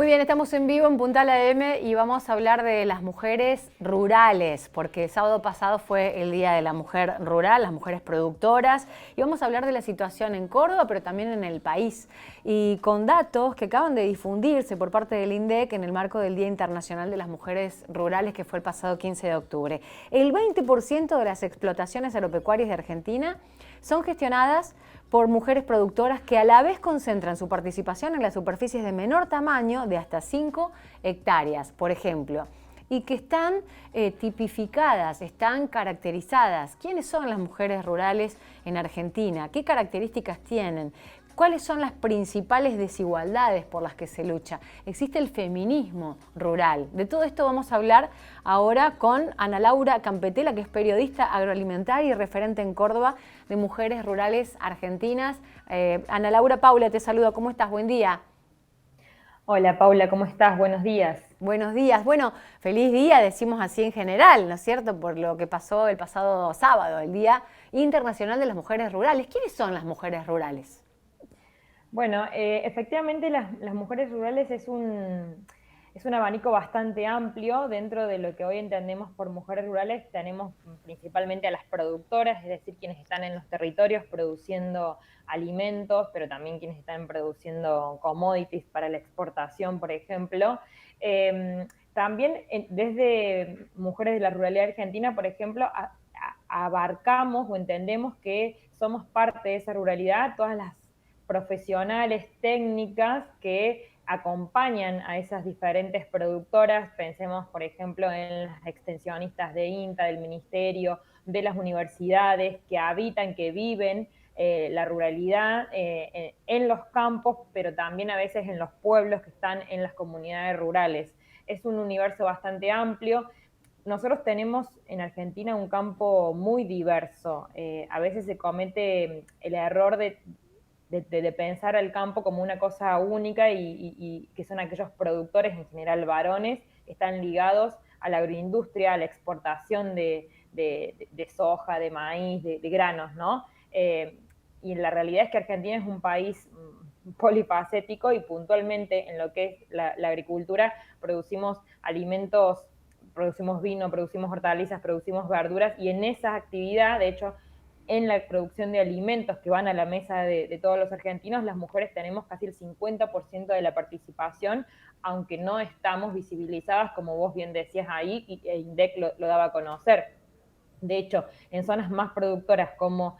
Muy bien, estamos en vivo en Puntal AM y vamos a hablar de las mujeres rurales, porque el sábado pasado fue el Día de la Mujer Rural, las mujeres productoras, y vamos a hablar de la situación en Córdoba, pero también en el país, y con datos que acaban de difundirse por parte del INDEC en el marco del Día Internacional de las Mujeres Rurales, que fue el pasado 15 de octubre. El 20% de las explotaciones agropecuarias de Argentina son gestionadas por mujeres productoras que a la vez concentran su participación en las superficies de menor tamaño, de hasta 5 hectáreas, por ejemplo, y que están tipificadas, están caracterizadas. ¿Quiénes son las mujeres rurales en Argentina? ¿Qué características tienen? ¿Cuáles son las principales desigualdades por las que se lucha? Existe el feminismo rural. De todo esto vamos a hablar ahora con Ana Laura Campetela, que es periodista agroalimentaria y referente en Córdoba de mujeres rurales argentinas. Ana Laura, Paula te saluda. ¿Cómo estás? Buen día. Hola Paula, ¿cómo estás? Buenos días. Buenos días. Bueno, feliz día, decimos así en general, ¿no es cierto? Por lo que pasó el pasado sábado, el Día Internacional de las Mujeres Rurales. ¿Quiénes son las mujeres rurales? Bueno, efectivamente las mujeres rurales es un abanico bastante amplio. Dentro de lo que hoy entendemos por mujeres rurales tenemos principalmente a las productoras, es decir, quienes están en los territorios produciendo alimentos, pero también quienes están produciendo commodities para la exportación, por ejemplo. También desde Mujeres de la Ruralidad Argentina, por ejemplo, abarcamos o entendemos que somos parte de esa ruralidad, todas las profesionales, técnicas que acompañan a esas diferentes productoras. Pensemos, por ejemplo, en las extensionistas de INTA, del Ministerio, de las universidades, que habitan, que viven la ruralidad en los campos, pero también a veces en los pueblos que están en las comunidades rurales. Es un universo bastante amplio. Nosotros tenemos en Argentina un campo muy diverso. A veces se comete el error de pensar al campo como una cosa única y que son aquellos productores, en general varones, que están ligados a la agroindustria, a la exportación de soja, de maíz, de granos, ¿no? Y la realidad es que Argentina es un país polifacético y puntualmente en lo que es la agricultura producimos alimentos, producimos vino, producimos hortalizas, producimos verduras, y en esa actividad, de hecho, en la producción de alimentos que van a la mesa de todos los argentinos, las mujeres tenemos casi el 50% de la participación, aunque no estamos visibilizadas, como vos bien decías ahí, y INDEC lo daba a conocer. De hecho, en zonas más productoras como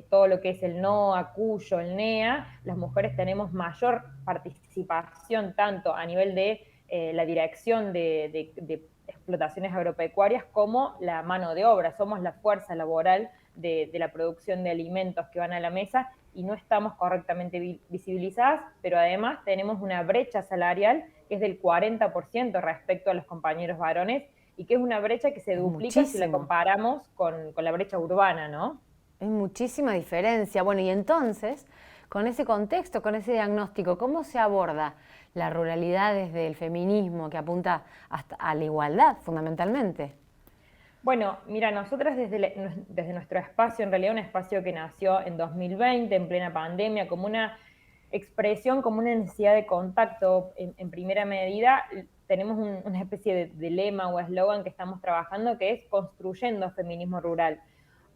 todo lo que es el NOA, Cuyo, el NEA, las mujeres tenemos mayor participación tanto a nivel de la dirección de explotaciones agropecuarias como la mano de obra. Somos la fuerza laboral de la producción de alimentos que van a la mesa y no estamos correctamente visibilizadas, pero además tenemos una brecha salarial que es del 40% respecto a los compañeros varones, y que es una brecha que se Es duplica si la muchísimo. comparamos con la brecha urbana, ¿no? Hay muchísima diferencia. Bueno, y entonces, con ese contexto, con ese diagnóstico, ¿cómo se aborda la ruralidad desde el feminismo que apunta hasta a la igualdad, fundamentalmente? Bueno, mira, nosotras desde nuestro espacio, en realidad un espacio que nació en 2020, en plena pandemia, como una expresión, como una necesidad de contacto en primera medida, tenemos una especie de lema o eslogan que estamos trabajando, que es construyendo feminismo rural.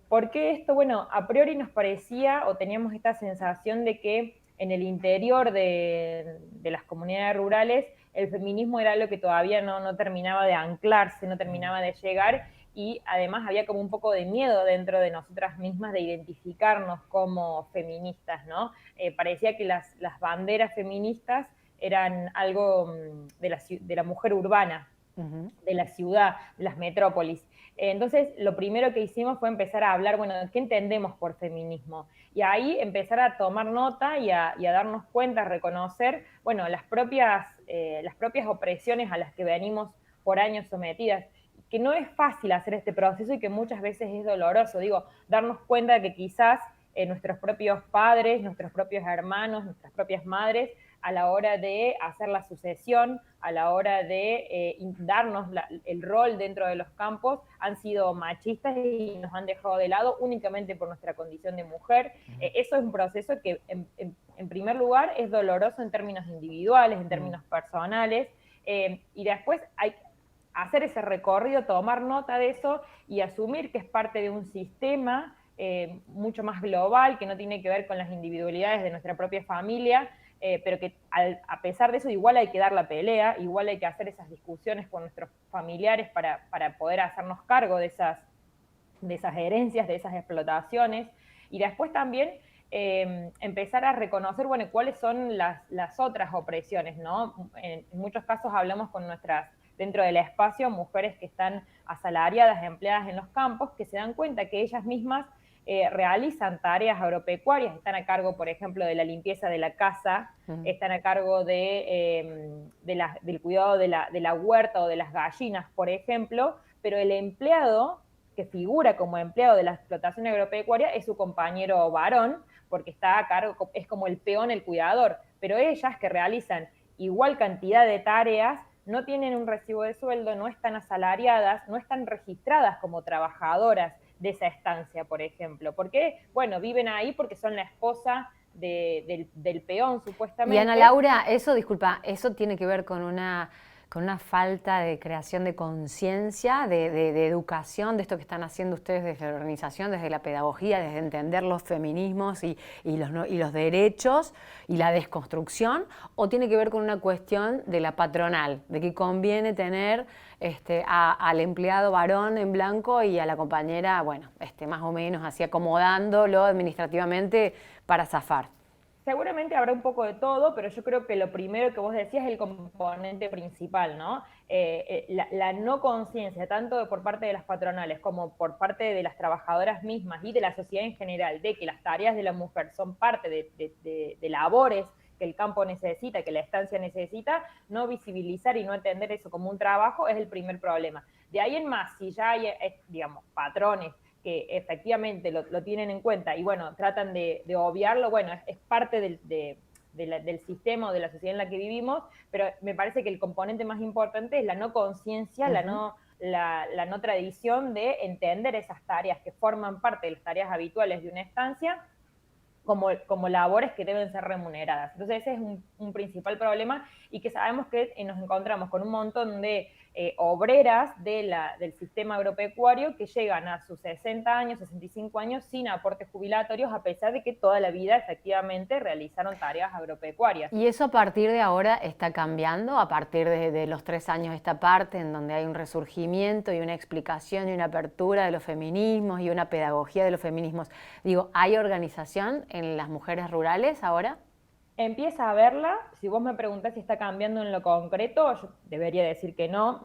¿Por qué esto? Bueno, a priori nos parecía o teníamos esta sensación de que en el interior de las comunidades rurales el feminismo era algo que todavía no terminaba de anclarse, no terminaba de llegar, y además había como un poco de miedo dentro de nosotras mismas de identificarnos como feministas, ¿no? Parecía que las banderas feministas eran algo de la mujer urbana, Ujú. de la ciudad, de las metrópolis. Entonces, lo primero que hicimos fue empezar a hablar, bueno, ¿qué entendemos por feminismo? Y ahí empezar a tomar nota y a darnos cuenta, a reconocer, bueno, las propias opresiones a las que venimos por años sometidas, que no es fácil hacer este proceso y que muchas veces es doloroso. Digo, darnos cuenta de que quizás nuestros propios padres, nuestros propios hermanos, nuestras propias madres, a la hora de hacer la sucesión, a la hora de darnos el rol dentro de los campos, han sido machistas y nos han dejado de lado únicamente por nuestra condición de mujer. Eso es un proceso que en primer lugar, es doloroso en términos individuales, en términos personales, y después hay que hacer ese recorrido, tomar nota de eso y asumir que es parte de un sistema mucho más global, que no tiene que ver con las individualidades de nuestra propia familia, pero que a pesar de eso igual hay que dar la pelea, igual hay que hacer esas discusiones con nuestros familiares para poder hacernos cargo de esas herencias, de esas explotaciones, y después también empezar a reconocer, bueno, cuáles son las otras opresiones, ¿no? En muchos casos hablamos con nuestras, dentro del espacio, mujeres que están asalariadas, empleadas en los campos, que se dan cuenta que ellas mismas realizan tareas agropecuarias, están a cargo, por ejemplo, de la limpieza de la casa, están a cargo del cuidado de la huerta o de las gallinas, por ejemplo, pero el empleado que figura como empleado de la explotación agropecuaria es su compañero varón, porque está a cargo, es como el peón, el cuidador, pero ellas que realizan igual cantidad de tareas no tienen un recibo de sueldo, no están asalariadas, no están registradas como trabajadoras de esa estancia, por ejemplo. ¿Por qué? Bueno, viven ahí porque son la esposa del peón, supuestamente. Y Ana Laura, eso, disculpa, eso tiene que ver con una falta de creación de conciencia, de educación, de esto que están haciendo ustedes desde la organización, desde la pedagogía, desde entender los feminismos y los derechos y la desconstrucción, o tiene que ver con una cuestión de la patronal, de que conviene tener al empleado varón en blanco y a la compañera, bueno, más o menos así acomodándolo administrativamente para zafar? Seguramente habrá un poco de todo, pero yo creo que lo primero que vos decías es el componente principal, ¿no? La no conciencia, tanto por parte de las patronales como por parte de las trabajadoras mismas y de la sociedad en general, de que las tareas de la mujer son parte de labores que el campo necesita, que la estancia necesita, no visibilizar y no entender eso como un trabajo es el primer problema. De ahí en más, si ya hay, digamos, patrones que efectivamente lo tienen en cuenta y bueno, tratan de obviarlo, bueno, es parte del sistema o de la sociedad en la que vivimos, pero me parece que el componente más importante es la no conciencia, la no tradición de entender esas tareas que forman parte de las tareas habituales de una estancia como labores que deben ser remuneradas. Entonces ese es un principal problema y que sabemos que nos encontramos con un montón de obreras del sistema agropecuario que llegan a sus 60 años, 65 años sin aportes jubilatorios, a pesar de que toda la vida efectivamente realizaron tareas agropecuarias. ¿Y eso a partir de ahora está cambiando? A partir de los 3 años esta parte, en donde hay un resurgimiento y una explicación y una apertura de los feminismos y una pedagogía de los feminismos. Digo, ¿hay organización en las mujeres rurales ahora? Empieza a verla, si vos me preguntás si está cambiando en lo concreto, yo debería decir que no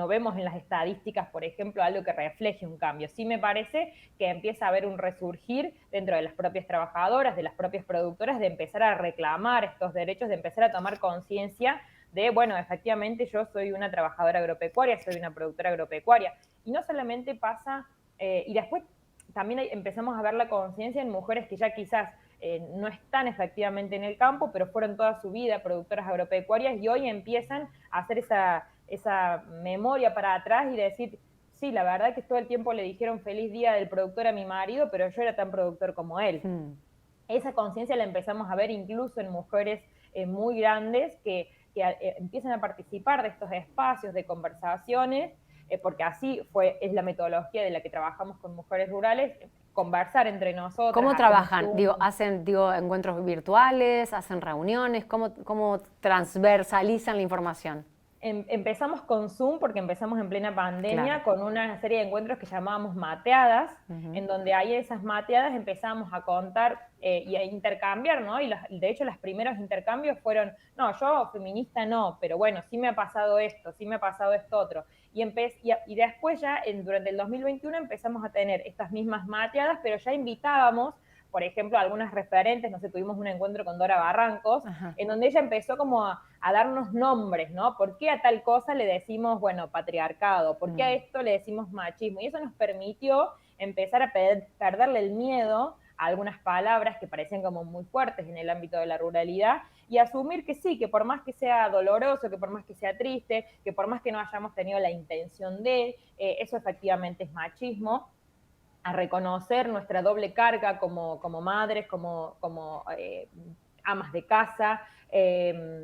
vemos en las estadísticas, por ejemplo, algo que refleje un cambio. Sí me parece que empieza a haber un resurgir dentro de las propias trabajadoras, de las propias productoras, de empezar a reclamar estos derechos, de empezar a tomar conciencia de, bueno, efectivamente yo soy una trabajadora agropecuaria, soy una productora agropecuaria. Y no solamente pasa, y después también empezamos a ver la conciencia en mujeres que ya quizás no están efectivamente en el campo, pero fueron toda su vida productoras agropecuarias y hoy empiezan a hacer esa memoria para atrás y decir, sí, la verdad que todo el tiempo le dijeron feliz día del productor a mi marido, pero yo era tan productor como él. Esa conciencia la empezamos a ver incluso en mujeres muy grandes que empiezan a participar de estos espacios de conversaciones, porque así es la metodología de la que trabajamos con mujeres rurales, conversar entre nosotros. ¿Cómo trabajan? ¿Hacen encuentros virtuales? ¿Hacen reuniones? ¿Cómo transversalizan la información? Empezamos con Zoom porque empezamos en plena pandemia, claro, con una serie de encuentros que llamábamos mateadas, en donde ahí esas mateadas empezamos a contar y a intercambiar, ¿no? Y de hecho los primeros intercambios fueron, no, yo feminista no, pero bueno, sí me ha pasado esto, sí me ha pasado esto otro. Y después ya, durante el 2021 empezamos a tener estas mismas mateadas, pero ya invitábamos, por ejemplo, algunas referentes, no sé, tuvimos un encuentro con Dora Barrancos, en donde ella empezó como a darnos nombres, ¿no? ¿Por qué a tal cosa le decimos, bueno, patriarcado? ¿Por qué a esto le decimos machismo? Y eso nos permitió empezar a perderle el miedo a algunas palabras que parecían como muy fuertes en el ámbito de la ruralidad y asumir que sí, que por más que sea doloroso, que por más que sea triste, que por más que no hayamos tenido la intención de, eso efectivamente es machismo, a reconocer nuestra doble carga como madres, como amas de casa,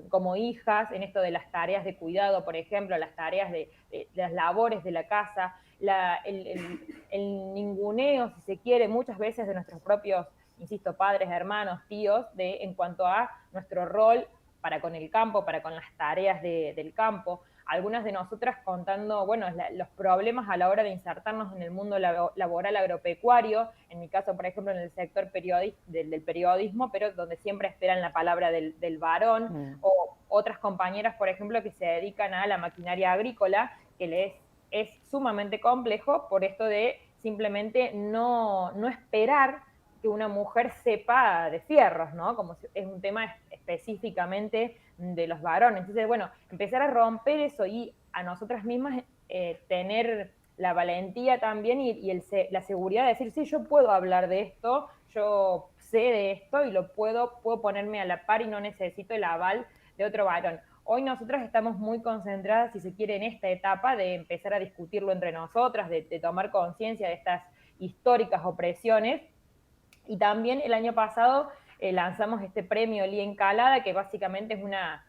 como hijas, en esto de las tareas de cuidado, por ejemplo, las tareas de las labores de la casa, el ninguneo, si se quiere, muchas veces de nuestros propios, insisto, padres, hermanos, tíos, en cuanto a nuestro rol para con el campo, para con las tareas del campo. Algunas de nosotras contando, bueno, los problemas a la hora de insertarnos en el mundo laboral agropecuario, en mi caso, por ejemplo, en el sector del periodismo, pero donde siempre esperan la palabra del varón, o otras compañeras, por ejemplo, que se dedican a la maquinaria agrícola, que es sumamente complejo por esto de simplemente no esperar que una mujer sepa de fierros, ¿no? Como si es un tema específicamente de los varones. Entonces, bueno, empezar a romper eso y a nosotras mismas tener la valentía también y la seguridad de decir, sí, yo puedo hablar de esto, yo sé de esto y puedo ponerme a la par y no necesito el aval de otro varón. Hoy nosotras estamos muy concentradas, si se quiere, en esta etapa de empezar a discutirlo entre nosotras, de tomar conciencia de estas históricas opresiones. Y también el año pasado lanzamos este premio Lien Calada, que básicamente es una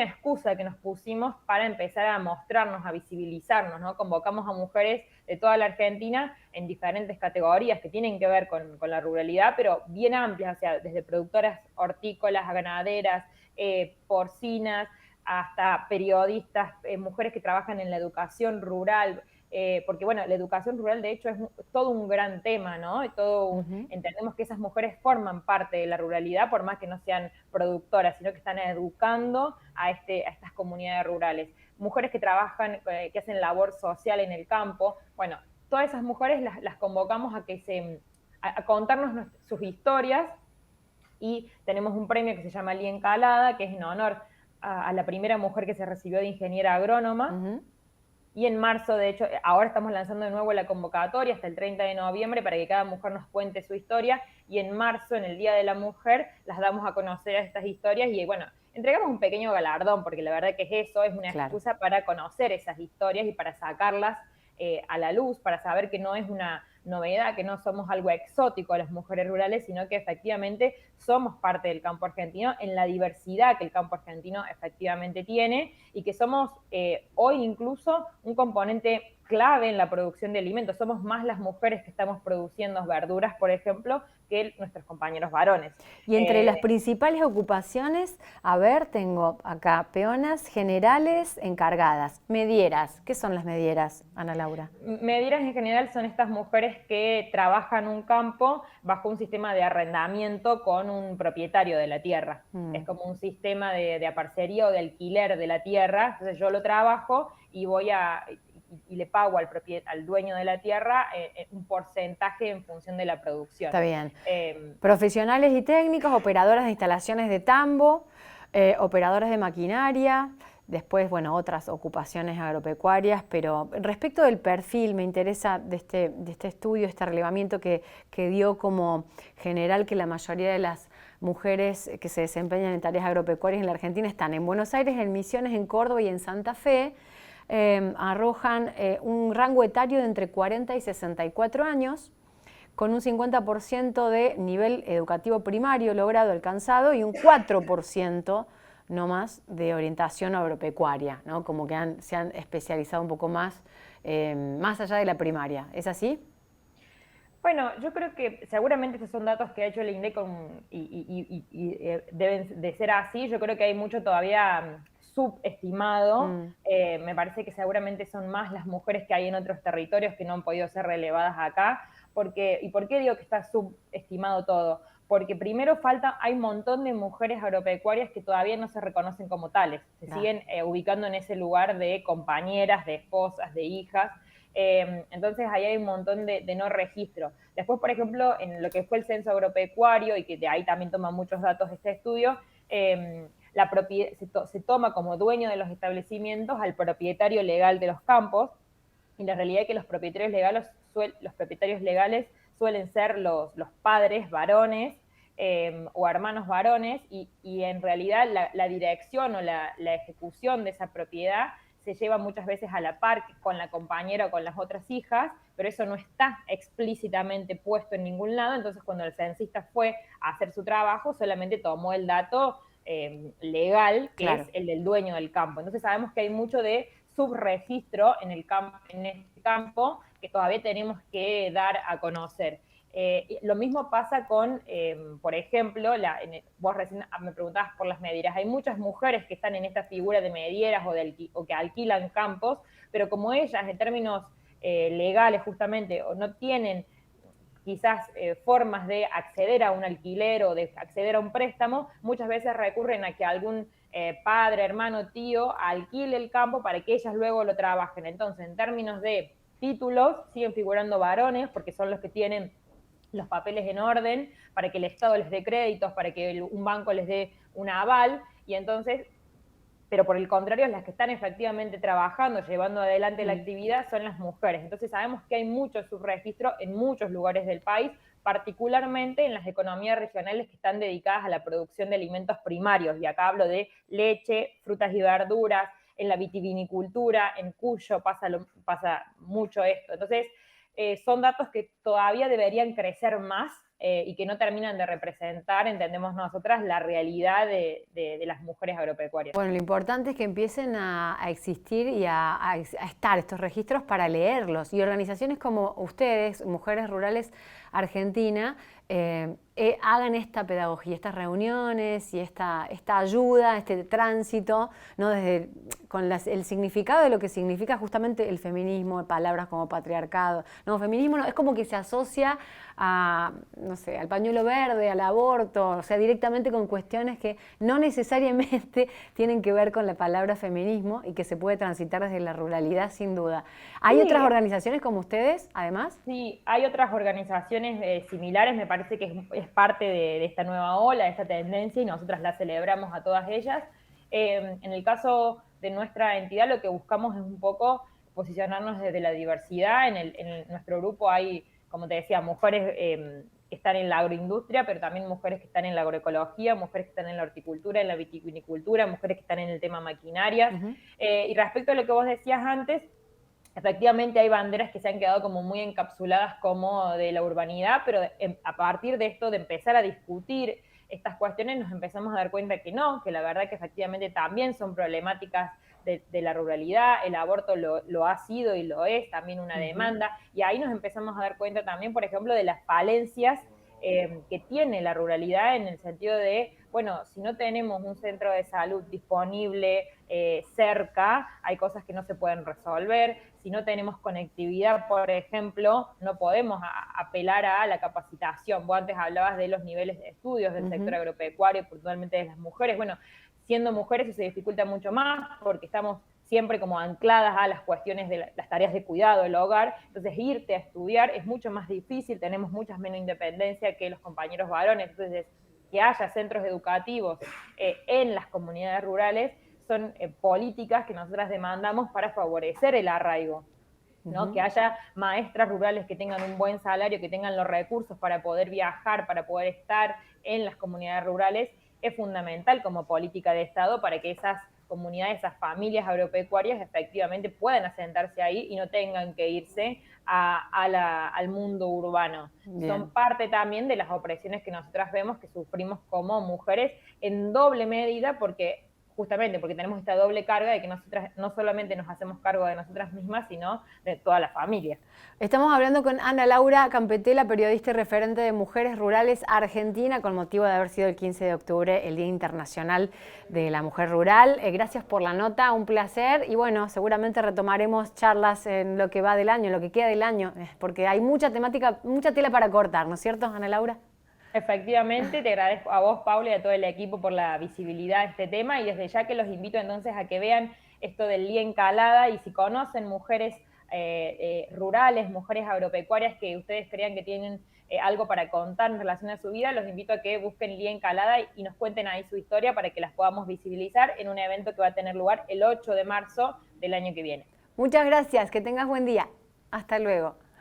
excusa que nos pusimos para empezar a mostrarnos, a visibilizarnos, ¿no? Convocamos a mujeres de toda la Argentina en diferentes categorías que tienen que ver con la ruralidad, pero bien amplias, o sea, desde productoras hortícolas a ganaderas, porcinas, hasta periodistas, mujeres que trabajan en la educación rural, porque bueno, la educación rural de hecho es todo un gran tema, ¿no? Entendemos que esas mujeres forman parte de la ruralidad, por más que no sean productoras, sino que están educando a estas comunidades rurales. Mujeres que trabajan, que hacen labor social en el campo, bueno, todas esas mujeres las convocamos a contarnos sus historias, y tenemos un premio que se llama Lien Calada, que es en honor a la primera mujer que se recibió de ingeniera agrónoma. Y en marzo, de hecho, ahora estamos lanzando de nuevo la convocatoria hasta el 30 de noviembre para que cada mujer nos cuente su historia. Y en marzo, en el Día de la Mujer, las damos a conocer a estas historias y, bueno, entregamos un pequeño galardón, porque la verdad que es una excusa para conocer esas historias y para sacarlas a la luz, para saber que no es una novedad, que no somos algo exótico a las mujeres rurales, sino que efectivamente somos parte del campo argentino en la diversidad que el campo argentino efectivamente tiene, y que somos hoy incluso un componente clave en la producción de alimentos. Somos más las mujeres que estamos produciendo verduras, por ejemplo, que nuestros compañeros varones. Y entre las principales ocupaciones, a ver, tengo acá peonas, generales, encargadas, medieras. ¿Qué son las medieras, Ana Laura? Medieras en general son estas mujeres que trabajan un campo bajo un sistema de arrendamiento con un propietario de la tierra. Es como un sistema de aparcería o de alquiler de la tierra. Entonces yo lo trabajo y le pago al dueño de la tierra un porcentaje en función de la producción. Está bien. Profesionales y técnicos, operadoras de instalaciones de tambo, operadoras de maquinaria, después, bueno, otras ocupaciones agropecuarias, pero respecto del perfil, me interesa de este estudio, este relevamiento que dio como general que la mayoría de las mujeres que se desempeñan en tareas agropecuarias en la Argentina están en Buenos Aires, en Misiones, en Córdoba y en Santa Fe. Arrojan un rango etario de entre 40 y 64 años, con un 50% de nivel educativo primario logrado, alcanzado, y un 4% no más de orientación agropecuaria, ¿no? Como que se han especializado un poco más allá de la primaria. ¿Es así? Bueno, yo creo que seguramente estos son datos que ha hecho el INDEC y deben de ser así. Yo creo que hay mucho todavía subestimado. Me parece que seguramente son más las mujeres que hay en otros territorios que no han podido ser relevadas acá. ¿Y por qué digo que está subestimado todo? Porque primero hay un montón de mujeres agropecuarias que todavía no se reconocen como tales. Se siguen ubicando en ese lugar de compañeras, de esposas, de hijas. Entonces ahí hay un montón de no registro. Después, por ejemplo, en lo que fue el censo agropecuario, y que de ahí también toma muchos datos este estudio, se toma como dueño de los establecimientos al propietario legal de los campos, y la realidad es que los propietarios legales suelen ser los padres varones o hermanos varones, y en realidad la dirección o la ejecución de esa propiedad se lleva muchas veces a la par con la compañera o con las otras hijas, pero eso no está explícitamente puesto en ningún lado, entonces cuando el censista fue a hacer su trabajo, solamente tomó el dato legal, que Claro. es el del dueño del campo. Entonces sabemos que hay mucho de subregistro en este campo que todavía tenemos que dar a conocer. Lo mismo pasa con, por ejemplo, vos recién me preguntabas por las medieras. Hay muchas mujeres que están en esta figura de medieras o que alquilan campos, pero como ellas en términos legales justamente o no tienen quizás formas de acceder a un alquiler o de acceder a un préstamo, muchas veces recurren a que algún padre, hermano, tío alquile el campo para que ellas luego lo trabajen. Entonces, en términos de títulos, siguen figurando varones porque son los que tienen los papeles en orden, para que el Estado les dé créditos, para que un banco les dé un aval, y entonces, pero por el contrario, las que están efectivamente trabajando, llevando adelante la actividad, son las mujeres. Entonces sabemos que hay mucho subregistro en muchos lugares del país, particularmente en las economías regionales que están dedicadas a la producción de alimentos primarios, y acá hablo de leche, frutas y verduras, en la vitivinicultura, en Cuyo pasa mucho esto. Entonces, son datos que todavía deberían crecer más y que no terminan de representar, entendemos nosotras, la realidad de las mujeres agropecuarias. Bueno, lo importante es que empiecen a existir y a estar estos registros para leerlos. Y organizaciones como ustedes, Mujeres Rurales Argentina, hagan esta pedagogía, estas reuniones y esta ayuda, este tránsito, ¿no? Con el significado de lo que significa justamente el feminismo, palabras como patriarcado. No, feminismo no, es como que se asocia a, no sé, al pañuelo verde, al aborto, o sea, directamente con cuestiones que no necesariamente tienen que ver con la palabra feminismo y que se puede transitar desde la ruralidad sin duda. ¿Hay otras organizaciones como ustedes, además? Sí, hay otras organizaciones similares, me parece que es parte de esta nueva ola, de esta tendencia, y nosotras la celebramos a todas ellas. En el caso de nuestra entidad, lo que buscamos es un poco posicionarnos desde la diversidad. En nuestro grupo hay, como te decía, mujeres que están en la agroindustria, pero también mujeres que están en la agroecología, mujeres que están en la horticultura, en la vitivinicultura, mujeres que están en el tema maquinarias. Y respecto a lo que vos decías antes, efectivamente hay banderas que se han quedado como muy encapsuladas como de la urbanidad, pero a partir de esto, de empezar a discutir estas cuestiones, nos empezamos a dar cuenta que no, que la verdad que efectivamente también son problemáticas de la ruralidad, el aborto lo ha sido y lo es también una demanda, y ahí nos empezamos a dar cuenta también, por ejemplo, de las falencias que tiene la ruralidad en el sentido de, bueno, si no tenemos un centro de salud disponible cerca, hay cosas que no se pueden resolver. Si no tenemos conectividad, por ejemplo, no podemos apelar a la capacitación. Vos antes hablabas de los niveles de estudios del sector agropecuario, puntualmente de las mujeres. Bueno, siendo mujeres eso se dificulta mucho más porque estamos siempre como ancladas a las cuestiones de las tareas de cuidado del hogar, entonces irte a estudiar es mucho más difícil, tenemos mucha menos independencia que los compañeros varones, entonces que haya centros educativos en las comunidades rurales son políticas que nosotras demandamos para favorecer el arraigo, ¿no? Que haya maestras rurales que tengan un buen salario, que tengan los recursos para poder viajar, para poder estar en las comunidades rurales, es fundamental como política de Estado para que esas comunidades, esas familias agropecuarias efectivamente puedan asentarse ahí y no tengan que irse al mundo urbano. Bien. Son parte también de las opresiones que nosotras vemos que sufrimos como mujeres en doble medida justamente porque tenemos esta doble carga de que nosotras no solamente nos hacemos cargo de nosotras mismas, sino de toda la familia. Estamos hablando con Ana Laura Campetela, periodista y referente de Mujeres Rurales Argentina, con motivo de haber sido el 15 de octubre el Día Internacional de la Mujer Rural. Gracias por la nota, un placer, y bueno, seguramente retomaremos charlas en lo que va del año, en lo que queda del año, porque hay mucha temática, mucha tela para cortar, ¿no es cierto, Ana Laura? Efectivamente, te agradezco a vos, Paula, y a todo el equipo por la visibilidad de este tema, y desde ya que los invito entonces a que vean esto del Día Encalada, y si conocen mujeres rurales, mujeres agropecuarias que ustedes crean que tienen algo para contar en relación a su vida, los invito a que busquen Día Encalada y nos cuenten ahí su historia para que las podamos visibilizar en un evento que va a tener lugar el 8 de marzo del año que viene. Muchas gracias, que tengas buen día. Hasta luego.